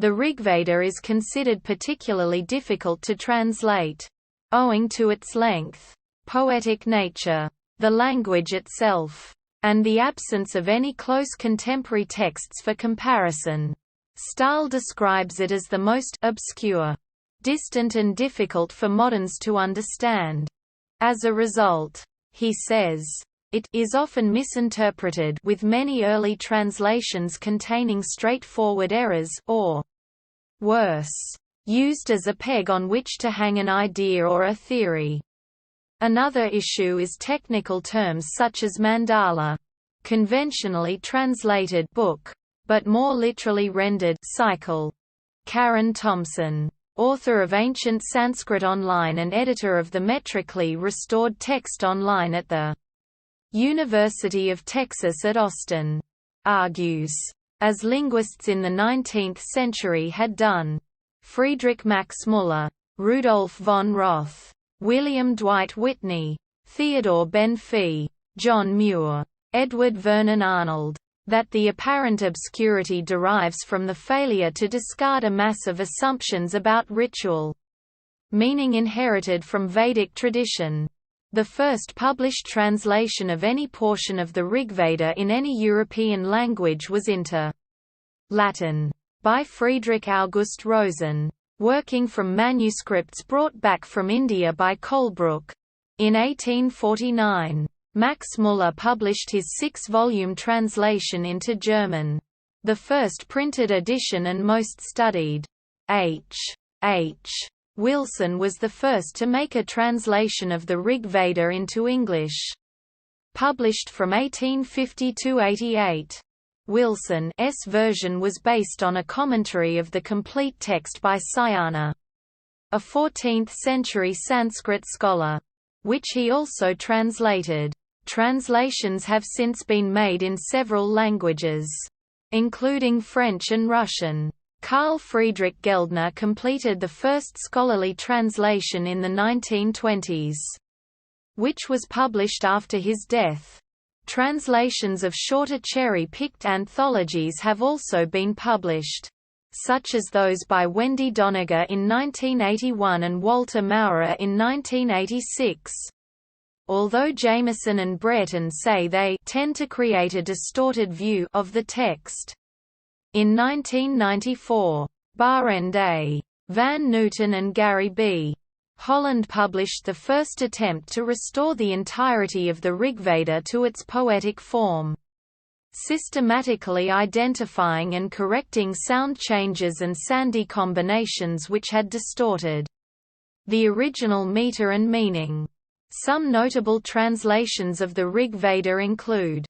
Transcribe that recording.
The Rigveda is considered particularly difficult to translate, owing to its length, poetic nature, the language itself, and the absence of any close contemporary texts for comparison. Stahl describes it as the most obscure, distant and difficult for moderns to understand. As a result, he says, it is often misinterpreted, with many early translations containing straightforward errors, or worse, used as a peg on which to hang an idea or a theory. Another issue is technical terms such as maṇḍala, conventionally translated book, but more literally rendered cycle. Karen Thompson, author of Ancient Sanskrit Online and editor of the metrically restored text online at the University of Texas at Austin, argues, as linguists in the 19th century had done. Friedrich Max Müller, Rudolf von Roth, William Dwight Whitney, Theodore Ben-Fee, John Muir, Edward Vernon Arnold, that the apparent obscurity derives from the failure to discard a mass of assumptions about ritual meaning inherited from Vedic tradition. The first published translation of any portion of the Rigveda in any European language was into Latin, by Friedrich August Rosen, working from manuscripts brought back from India by Colebrooke. In 1849, Max Müller published his 6-volume translation into German. The first printed edition and most studied. H. Wilson was the first to make a translation of the Rigveda into English. Published from 1850 to 88. Wilson's version was based on a commentary of the complete text by Sayana, a 14th-century Sanskrit scholar, which he also translated. Translations have since been made in several languages, including French and Russian. Carl Friedrich Geldner completed the first scholarly translation in the 1920s, which was published after his death. Translations of shorter cherry-picked anthologies have also been published, such as those by Wendy Doniger in 1981 and Walter Maurer in 1986. Although Jameson and Brereton say they tend to create a distorted view of the text. In 1994, Barend A. Van Newton and Gary B. Holland published the first attempt to restore the entirety of the Rigveda to its poetic form, systematically identifying and correcting sound changes and sandhi combinations which had distorted the original meter and meaning. Some notable translations of the Rigveda include